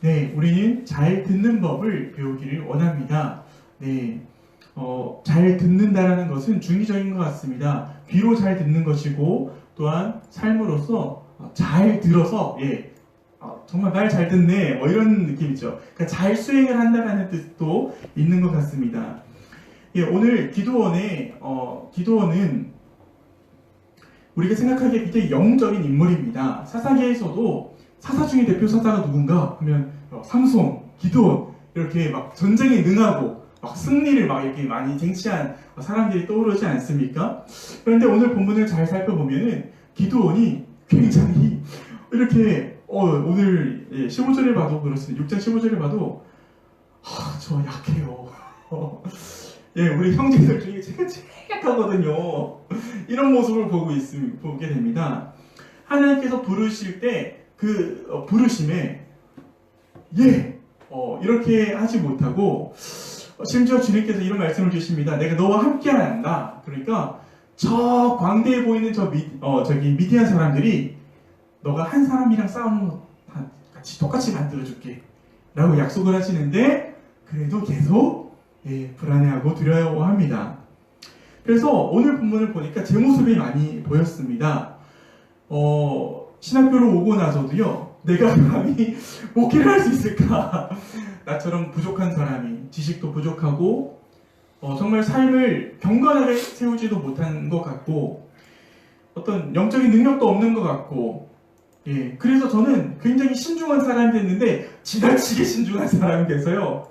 네, 우리는 잘 듣는 법을 배우기를 원합니다. 네, 잘 듣는다라는 것은 중의적인 것 같습니다. 귀로 잘 듣는 것이고 또한 삶으로서 잘 들어서 정말 말 잘 듣네 뭐 이런 느낌이죠. 그러니까 잘 수행을 한다라는 뜻도 있는 것 같습니다. 오늘 기드온은 우리가 생각하기에 굉장히 영적인 인물입니다. 사사기에서도 사사 중에 대표 사사가 누군가 하면 삼손, 기드온 이렇게 막 전쟁에 능하고 막 승리를 막 이렇게 많이 쟁취한 사람들이 떠오르지 않습니까? 그런데 오늘 본문을 잘 살펴보면은 기드온이 굉장히 이렇게 오늘 15절을 봐도 그렇습니다. 6장 15절을 봐도 저 약해요. 우리 형제들 중에 제가 제일 약하거든요. 이런 모습을 보게 됩니다. 하나님께서 부르실 때 그 부르심에 이렇게 하지 못하고 심지어 주님께서 이런 말씀을 주십니다. 내가 너와 함께한다. 그러니까 저 광대에 보이는 저기 미디안 사람들이 너가 한 사람이랑 싸우는 거 같이 똑같이 만들어줄게 라고 약속을 하시는데 그래도 계속 불안해하고 두려워합니다. 그래서 오늘 본문을 보니까 제 모습이 많이 보였습니다. 신학교로 오고 나서도요, 내가 감히 목회를 할 수 있을까? 나처럼 부족한 사람이, 지식도 부족하고, 정말 삶을 경건하게 세우지도 못한 것 같고, 어떤 영적인 능력도 없는 것 같고, 그래서 저는 굉장히 신중한 사람이 됐는데, 지나치게 신중한 사람이 돼서요,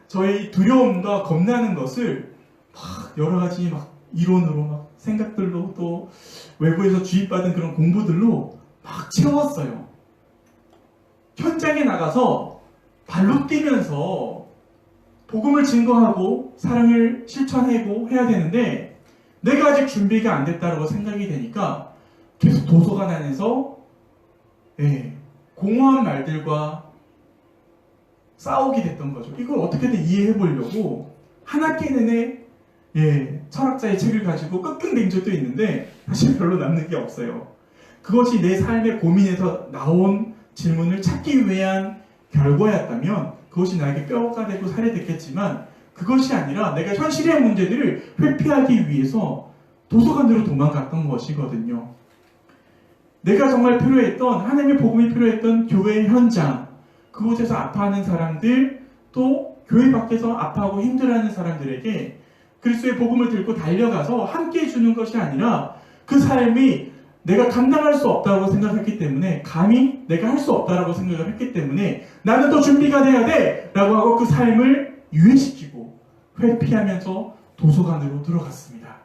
저의 두려움과 겁나는 것을 막 여러 가지 막 이론으로 막 생각들로 또 외부에서 주입받은 그런 공부들로 막 채웠어요. 현장에 나가서 발로 뛰면서 복음을 증거하고 사랑을 실천하고 해야 되는데 내가 아직 준비가 안 됐다고 생각이 되니까 계속 도서관 안에서 공허한 말들과 싸우게 됐던 거죠. 이걸 어떻게든 이해해 보려고 한 학기 내내 철학자의 책을 가지고 끙끙댄 적도 있는데 사실 별로 남는 게 없어요. 그것이 내 삶의 고민에서 나온 질문을 찾기 위한 결과였다면 그것이 나에게 뼈가 되고 살이 됐겠지만 그것이 아니라 내가 현실의 문제들을 회피하기 위해서 도서관으로 도망갔던 것이거든요. 내가 정말 필요했던 하나님의 복음이 필요했던 교회 현장, 그곳에서 아파하는 사람들, 또 교회 밖에서 아파하고 힘들어하는 사람들에게 그리스도의 복음을 들고 달려가서 함께 해주는 것이 아니라 그 삶이 내가 감당할 수 없다고 생각했기 때문에 감히 내가 할 수 없다고 생각을 했기 때문에 나는 또 준비가 돼야 돼! 라고 하고 그 삶을 유예시키고 회피하면서 도서관으로 들어갔습니다.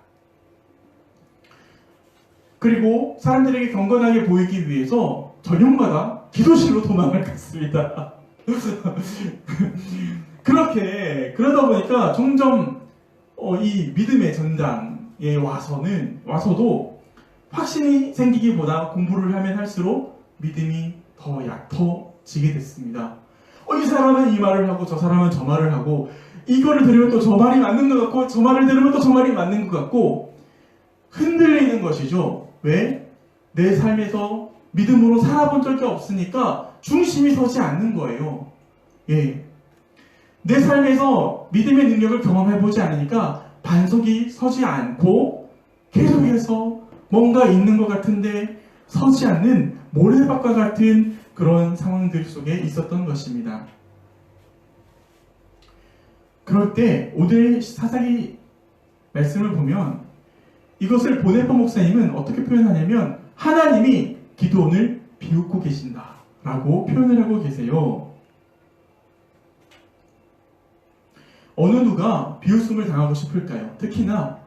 그리고 사람들에게 경건하게 보이기 위해서 저녁마다 기도실로 도망을 갔습니다. 그러다 보니까 점점 이 믿음의 전장에 와서도 확신이 생기기보다 공부를 하면 할수록 믿음이 더 얕아지게 됐습니다. 이 사람은 이 말을 하고 저 사람은 저 말을 하고 이거를 들으면 또 저 말이 맞는 것 같고 저 말을 들으면 또 저 말이 맞는 것 같고 흔들리는 것이죠. 왜? 내 삶에서 믿음으로 살아본 적이 없으니까 중심이 서지 않는 거예요. 내 삶에서 믿음의 능력을 경험해보지 않으니까 반석이 서지 않고 계속해서 뭔가 있는 것 같은데 서지 않는 모래밭과 같은 그런 상황들 속에 있었던 것입니다. 그럴 때 오늘 사사기 말씀을 보면 이것을 보네파 목사님은 어떻게 표현하냐면 하나님이 기드온을 비웃고 계신다 라고 표현을 하고 계세요. 어느 누가 비웃음을 당하고 싶을까요? 특히나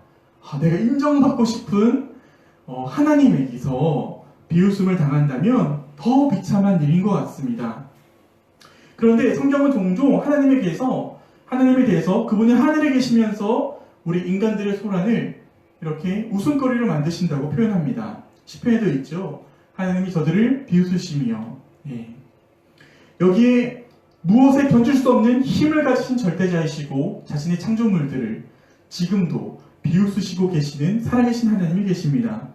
내가 인정받고 싶은 하나님에게서 비웃음을 당한다면 더 비참한 일인 것 같습니다. 그런데 성경은 종종 하나님에 대해서 그분이 하늘에 계시면서 우리 인간들의 소란을 이렇게 웃음거리로 만드신다고 표현합니다. 시편에도 있죠. 하나님이 저들을 비웃으시며 여기에 무엇에 견줄 수 없는 힘을 가지신 절대자이시고 자신의 창조물들을 지금도 비웃으시고 계시는 살아계신 하나님이 계십니다.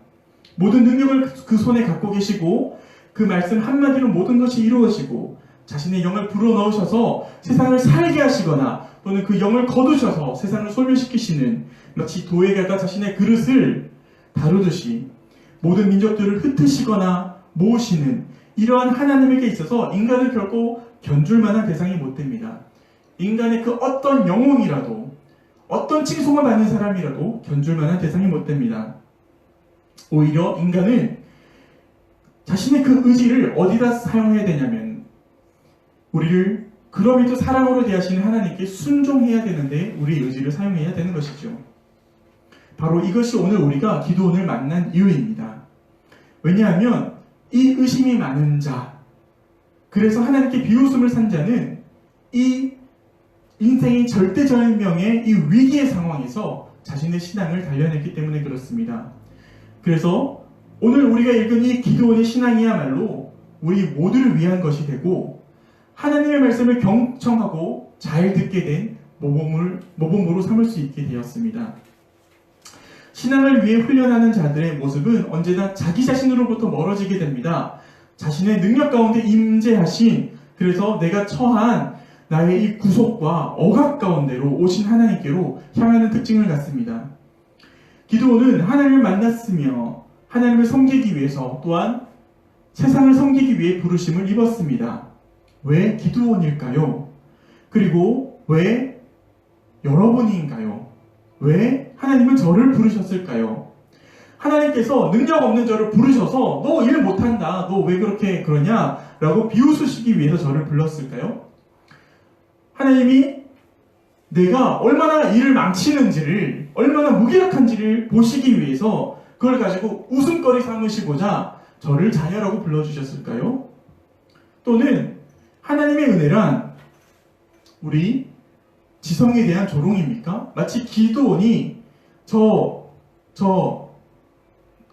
모든 능력을 그 손에 갖고 계시고 그 말씀 한마디로 모든 것이 이루어지고 자신의 영을 불어넣으셔서 세상을 살게 하시거나 또는 그 영을 거두셔서 세상을 소멸시키시는, 마치 도예가가 자신의 그릇을 다루듯이 모든 민족들을 흩으시거나 모으시는 이러한 하나님에게 있어서 인간은 결코 견줄 만한 대상이 못 됩니다. 인간의 그 어떤 영웅이라도, 어떤 칭송을 받는 사람이라도 견줄 만한 대상이 못 됩니다. 오히려 인간은 자신의 그 의지를 어디다 사용해야 되냐면, 우리를 그럼에도 사랑으로 대하시는 하나님께 순종해야 되는데 우리의 의지를 사용해야 되는 것이죠. 바로 이것이 오늘 우리가 기드온을 만난 이유입니다. 왜냐하면 이 의심이 많은 자, 그래서 하나님께 비웃음을 산 자는 이 인생의 절대절명의 이 위기의 상황에서 자신의 신앙을 단련했기 때문에 그렇습니다. 그래서 오늘 우리가 읽은 이 기드온의 신앙이야말로 우리 모두를 위한 것이 되고, 하나님의 말씀을 경청하고 잘 듣게 된 모범으로 삼을 수 있게 되었습니다. 신앙을 위해 훈련하는 자들의 모습은 언제나 자기 자신으로부터 멀어지게 됩니다. 자신의 능력 가운데 임재하신, 그래서 내가 처한 나의 이 구속과 억압 가운데로 오신 하나님께로 향하는 특징을 갖습니다. 기드온은 하나님을 만났으며 하나님을 섬기기 위해서, 또한 세상을 섬기기 위해 부르심을 입었습니다. 왜 기드온일까요? 그리고 왜 여러분인가요? 왜 하나님은 저를 부르셨을까요? 하나님께서 능력 없는 저를 부르셔서 너 일 못한다, 너 왜 그렇게 그러냐 라고 비웃으시기 위해서 저를 불렀을까요? 하나님이 내가 얼마나 일을 망치는지를, 얼마나 무기력한지를 보시기 위해서 그걸 가지고 웃음거리 삼으시고자 저를 자녀라고 불러주셨을까요? 또는 하나님의 은혜란 우리 지성에 대한 조롱입니까? 마치 기드온이 저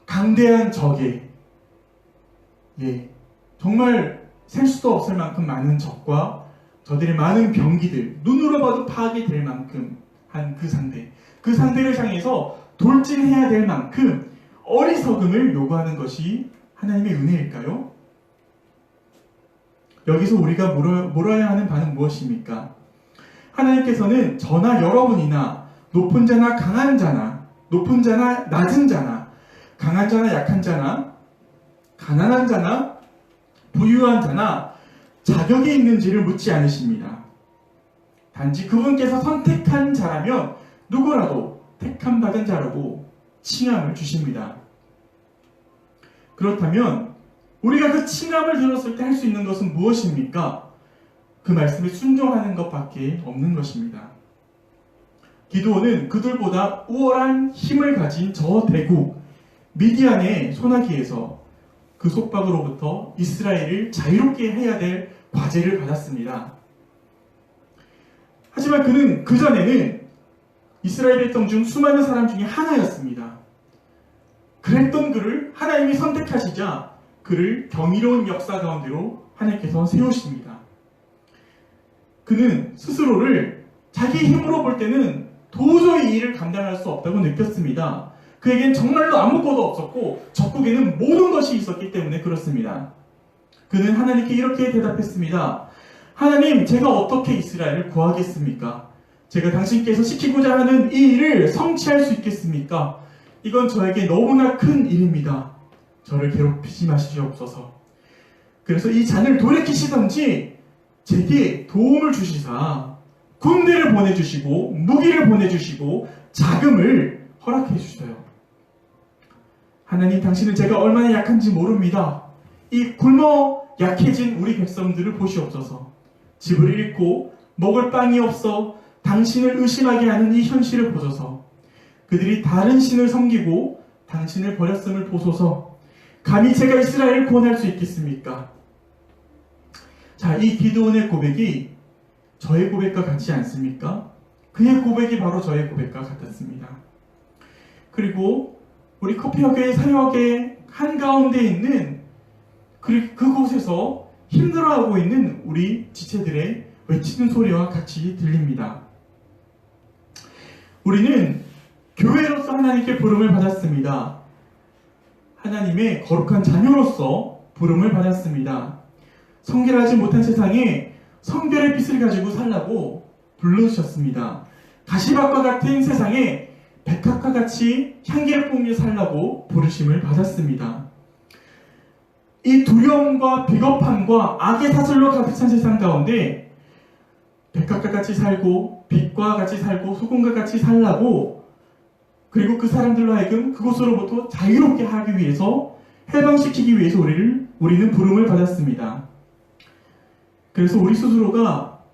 강대한 적에, 정말 셀 수도 없을 만큼 많은 적과 저들의 많은 병기들, 눈으로 봐도 파괴될 만큼 한 그 상대를 향해서 돌진해야 될 만큼 어리석음을 요구하는 것이 하나님의 은혜일까요? 여기서 우리가 물어야 하는 바는 무엇입니까? 하나님께서는 저나 여러분이나 높은 자나 강한 자나, 높은 자나 낮은 자나, 강한 자나 약한 자나, 가난한 자나 부유한 자나 자격이 있는지를 묻지 않으십니다. 단지 그분께서 선택한 자라면 누구라도 택함받은 자라고 칭함을 주십니다. 그렇다면 우리가 그 칭함을 들었을 때 할 수 있는 것은 무엇입니까? 그 말씀에 순종하는 것밖에 없는 것입니다. 기드온은 그들보다 우월한 힘을 가진 저 대국 미디안의 소나기에서 그 속박으로부터 이스라엘을 자유롭게 해야 될 과제를 받았습니다. 하지만 그는 그전에는 이스라엘 백성 중 수많은 사람 중에 하나였습니다. 그랬던 그를 하나님이 선택하시자 그를 경이로운 역사 가운데로 하나님께서 세우십니다. 그는 스스로를 자기 힘으로 볼 때는 도저히 이 일을 감당할 수 없다고 느꼈습니다. 그에겐 정말로 아무것도 없었고 적국에는 모든 것이 있었기 때문에 그렇습니다. 그는 하나님께 이렇게 대답했습니다. 하나님, 제가 어떻게 이스라엘을 구하겠습니까? 제가 당신께서 시키고자 하는 이 일을 성취할 수 있겠습니까? 이건 저에게 너무나 큰 일입니다. 저를 괴롭히지 마시옵소서. 그래서 이 잔을 돌이키시던지 제게 도움을 주시사 군대를 보내주시고 무기를 보내주시고 자금을 허락해 주셔요. 하나님, 당신은 제가 얼마나 약한지 모릅니다. 이 굶어 약해진 우리 백성들을 보시옵소서. 집을 잃고 먹을 빵이 없어 당신을 의심하게 하는 이 현실을 보소서. 그들이 다른 신을 섬기고 당신을 버렸음을 보소서. 감히 제가 이스라엘을 구원할 수 있겠습니까? 자, 이 기드온의 고백이 저의 고백과 같지 않습니까? 그의 고백이 바로 저의 고백과 같았습니다. 그리고 우리 커피학교의 사역의 한가운데 있는 그곳에서 힘들어하고 있는 우리 지체들의 외치는 소리와 같이 들립니다. 우리는 교회로서 하나님께 부름을 받았습니다. 하나님의 거룩한 자녀로서 부름을 받았습니다. 성결하지 못한 세상에 성결의 빛을 가지고 살라고 불러주셨습니다. 가시밭과 같은 세상에 백합과 같이 향기를 뿜으며 살라고 부르심을 받았습니다. 이 두려움과 비겁함과 악의 사슬로 가득 찬 세상 가운데 백합과 같이 살고 빛과 같이 살고 소금과 같이 살라고, 그리고 그 사람들로 하여금 그곳으로부터 자유롭게 하기 위해서, 해방시키기 위해서 우리는 부름을 받았습니다. 그래서 우리 스스로가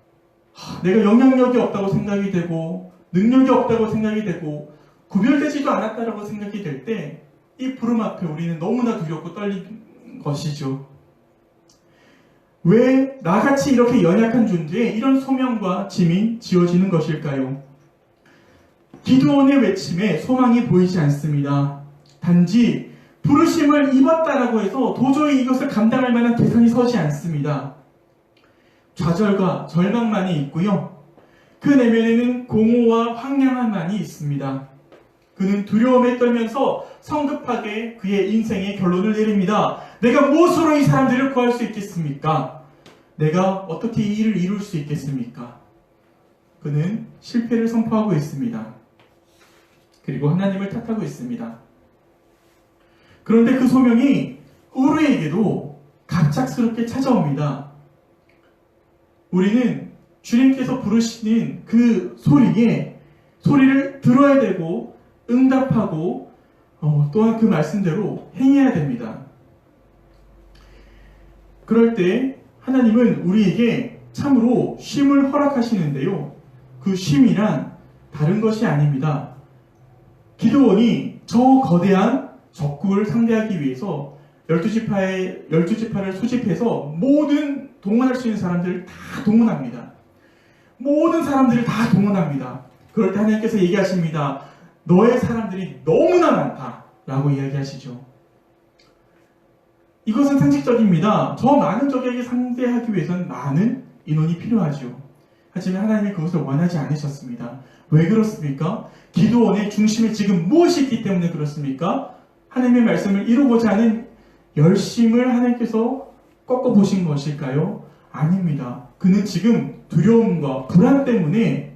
내가 영향력이 없다고 생각이 되고 능력이 없다고 생각이 되고 구별되지도 않았다라고 생각이 될 때 이 부름 앞에 우리는 너무나 두렵고 떨린 것이죠. 왜 나같이 이렇게 연약한 존재에 이런 소명과 짐이 지어지는 것일까요? 기드온의 외침에 소망이 보이지 않습니다. 단지 부르심을 입었다라고 해서 도저히 이것을 감당할 만한 대상이 서지 않습니다. 좌절과 절망만이 있고요. 그 내면에는 공허와 황량함만이 있습니다. 그는 두려움에 떨면서 성급하게 그의 인생의 결론을 내립니다. 내가 무엇으로 이 사람들을 구할 수 있겠습니까? 내가 어떻게 이 일을 이룰 수 있겠습니까? 그는 실패를 선포하고 있습니다. 그리고 하나님을 탓하고 있습니다. 그런데 그 소명이 우르에게도 갑작스럽게 찾아옵니다. 우리는 주님께서 부르시는 그 소리를 들어야 되고 응답하고 또한 그 말씀대로 행해야 됩니다. 그럴 때 하나님은 우리에게 참으로 쉼을 허락하시는데요. 그 쉼이란 다른 것이 아닙니다. 기드온이 저 거대한 적군을 상대하기 위해서 12지파를 소집해서 모든 동원할 수 있는 사람들을 다 동원합니다. 모든 사람들을 다 동원합니다. 그럴 때 하나님께서 얘기하십니다. 너의 사람들이 너무나 많다 라고 이야기하시죠. 이것은 상식적입니다. 저 많은 적에게 상대하기 위해서는 많은 인원이 필요하죠. 하지만 하나님이 그것을 원하지 않으셨습니다. 왜 그렇습니까? 기드온의 중심에 지금 무엇이 있기 때문에 그렇습니까? 하나님의 말씀을 이루고자 하는 열심을 하나님께서 꺾어보신 것일까요? 아닙니다. 그는 지금 두려움과 불안 때문에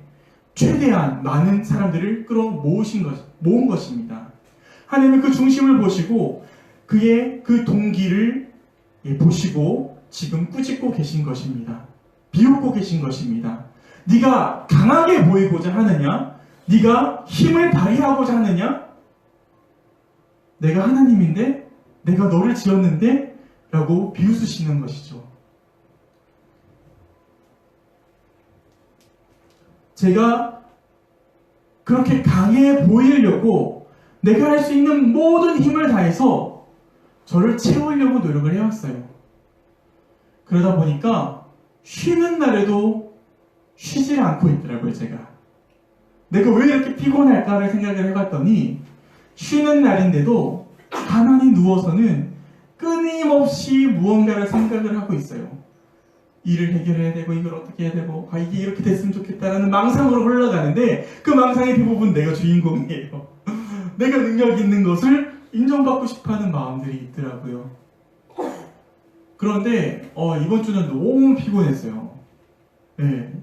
최대한 많은 사람들을 모은 것입니다. 하나님은 그 중심을 보시고 그의 그 동기를 보시고 지금 꾸짖고 계신 것입니다. 비웃고 계신 것입니다. 네가 강하게 보이고자 하느냐? 네가 힘을 발휘하고자 하느냐? 내가 하나님인데? 내가 너를 지었는데? 라고 비웃으시는 것이죠. 제가 그렇게 강해 보이려고 내가 할 수 있는 모든 힘을 다해서 저를 채우려고 노력을 해왔어요. 그러다 보니까 쉬는 날에도 쉬질 않고 있더라고요, 제가. 내가 왜 이렇게 피곤할까를 생각을 해봤더니 쉬는 날인데도 가만히 누워서는 끊임없이 무언가를 생각을 하고 있어요. 일을 해결해야 되고 이걸 어떻게 해야 되고 이게 이렇게 됐으면 좋겠다라는 망상으로 흘러가는데 그 망상의 대부분 내가 주인공이에요. 내가 능력 있는 것을 인정받고 싶어하는 마음들이 있더라고요. 그런데 이번 주는 너무 피곤했어요. 네.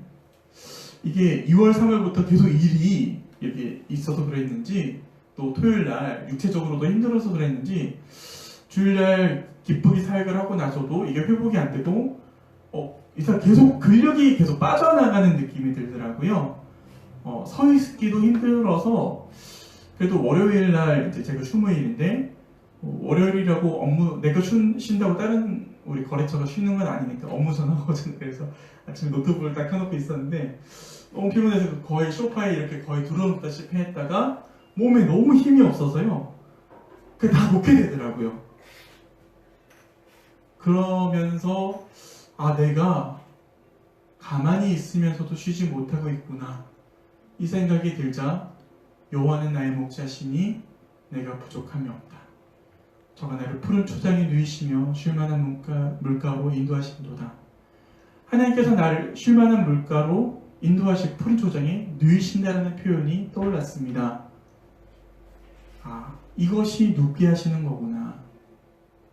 이게 2월 3월부터 계속 일이 이렇게 있어서 그랬는지 또 토요일날 육체적으로도 힘들어서 그랬는지 주일날 기쁘게 사역을 하고 나서도 이게 회복이 안 돼도 계속 근력이 계속 빠져나가는 느낌이 들더라고요. 서 있기도 힘들어서 그래도 월요일날 이제 제가 휴무일인데 월요일이라고 내가 쉰다고 다른 우리 거래처가 쉬는 건 아니니까 업무 전화거든요. 그래서 아침에 노트북을 딱 켜놓고 있었는데 너무 피곤해서 거의 소파에 이렇게 거의 두루눕다시피 했다가 몸에 너무 힘이 없어서요. 그게 다 놓게 되더라고요. 그러면서 내가 가만히 있으면서도 쉬지 못하고 있구나 이 생각이 들자 여호와는 나의 목자시니 내가 부족함이 없다. 저가 나를 푸른 초장에 누이시며 쉴만한 물가로 인도하신도다. 하나님께서 나를 쉴만한 물가로 인도하실 푸른 초장에 누이신다라는 표현이 떠올랐습니다. 이것이 눕게 하시는 거구나.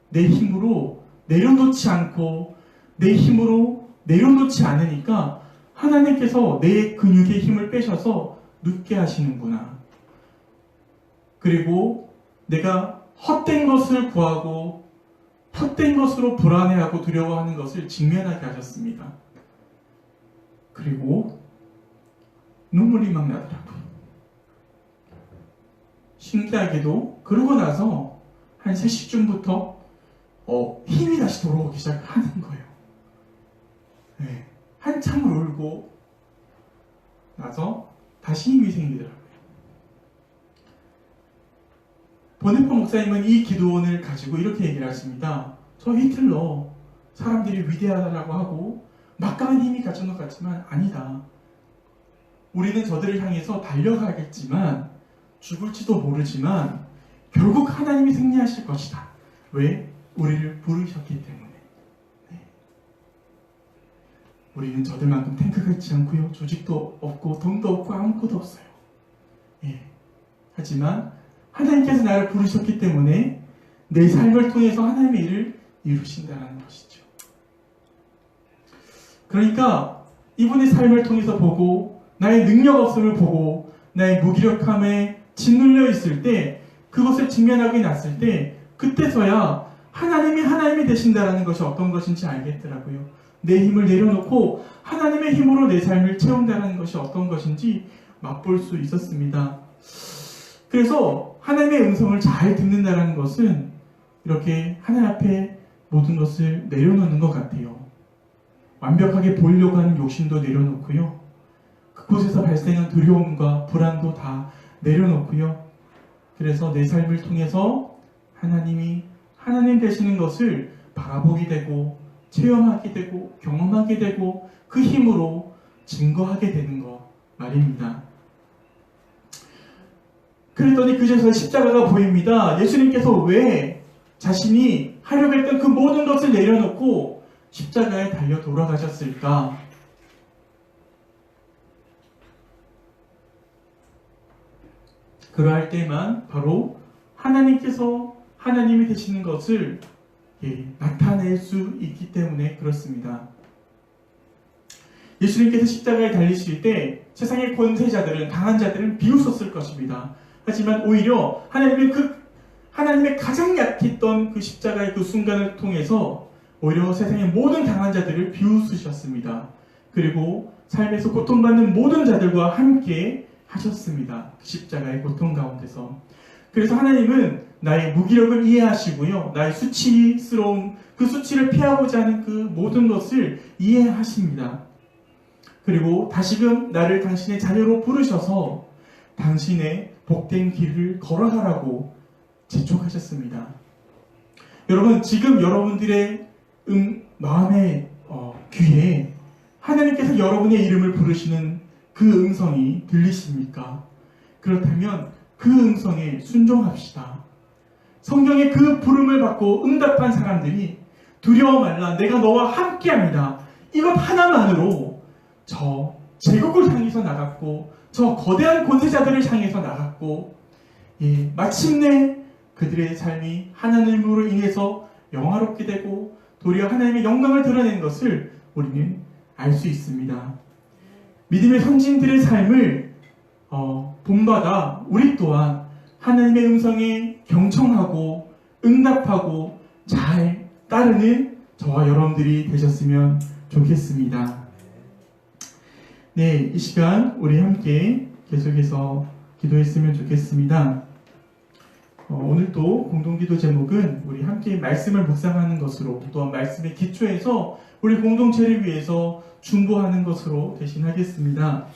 내 힘으로 내려놓지 않고 내 힘으로 내려놓지 않으니까 하나님께서 내 근육의 힘을 빼셔서 눕게 하시는구나. 그리고 내가 헛된 것을 구하고 헛된 것으로 불안해하고 두려워하는 것을 직면하게 하셨습니다. 그리고 눈물이 막 나더라고요. 신기하게도 그러고 나서 한 3시쯤부터 힘이 다시 돌아오기 시작하는 거예요. 네, 한참 울고 나서 다시 힘이 생기더라고요. 보네포 목사님은 이 기도원을 가지고 이렇게 얘기를 하십니다. 저 히틀러 사람들이 위대하다라고 하고 막강한 힘이 가진 것 같지만 아니다. 우리는 저들을 향해서 달려가겠지만 죽을지도 모르지만 결국 하나님이 승리하실 것이다. 왜? 우리를 부르셨기 때문에. 네. 우리는 저들만큼 탱크가 있지 않고요. 조직도 없고 돈도 없고 아무것도 없어요. 예. 하지만 하나님께서 나를 부르셨기 때문에 내 삶을 통해서 하나님의 일을 이루신다는 것이죠. 그러니까 이분의 삶을 통해서 보고 나의 능력 없음을 보고 나의 무기력함에 짓눌려 있을 때 그것을 직면하게 났을 때 그때서야 하나님이 되신다는 것이 어떤 것인지 알겠더라고요. 내 힘을 내려놓고 하나님의 힘으로 내 삶을 채운다는 것이 어떤 것인지 맛볼 수 있었습니다. 그래서 하나님의 음성을 잘 듣는다는 것은 이렇게 하나님 앞에 모든 것을 내려놓는 것 같아요. 완벽하게 보이려고 하는 욕심도 내려놓고요. 그곳에서 발생한 두려움과 불안도 다 내려놓고요. 그래서 내 삶을 통해서 하나님이 하나님 되시는 것을 바라보게 되고 체험하게 되고 경험하게 되고 그 힘으로 증거하게 되는 것 말입니다. 그랬더니 그제서 십자가가 보입니다. 예수님께서 왜 자신이 하려고 했던 그 모든 것을 내려놓고 십자가에 달려 돌아가셨을까? 그러할 때만 바로 하나님께서 하나님이 되시는 것을 나타낼 수 있기 때문에 그렇습니다. 예수님께서 십자가에 달리실 때 세상의 권세자들은, 강한 자들은 비웃었을 것입니다. 하지만 오히려 하나님의 가장 약했던 그 십자가의 그 순간을 통해서 오히려 세상의 모든 강한 자들을 비웃으셨습니다. 그리고 삶에서 고통받는 모든 자들과 함께 하셨습니다. 십자가의 고통 가운데서. 그래서 하나님은 나의 무기력을 이해하시고요. 나의 수치스러움, 그 수치를 피하고자 하는 그 모든 것을 이해하십니다. 그리고 다시금 나를 당신의 자녀로 부르셔서 당신의 복된 길을 걸어가라고 재촉하셨습니다. 여러분, 지금 여러분들의 마음의 귀에 하나님께서 여러분의 이름을 부르시는 그 음성이 들리십니까? 그렇다면 그 음성에 순종합시다. 성경의 그 부름을 받고 응답한 사람들이 두려워 말라, 내가 너와 함께합니다. 이것 하나만으로 저 제국을 향해서 나갔고 저 거대한 권세자들을 향해서 나갔고 마침내 그들의 삶이 하나님으로 인해서 영화롭게 되고 도리어 하나님의 영광을 드러낸 것을 우리는 알 수 있습니다. 믿음의 선진들의 삶을 본받아 우리 또한 하나님의 음성에 경청하고 응답하고 잘 따르는 저와 여러분들이 되셨으면 좋겠습니다. 네, 이 시간 우리 함께 계속해서 기도했으면 좋겠습니다. 오늘 또 공동기도 제목은 우리 함께 말씀을 묵상하는 것으로, 또한 말씀의 기초에서 우리 공동체를 위해서 중보하는 것으로 대신하겠습니다.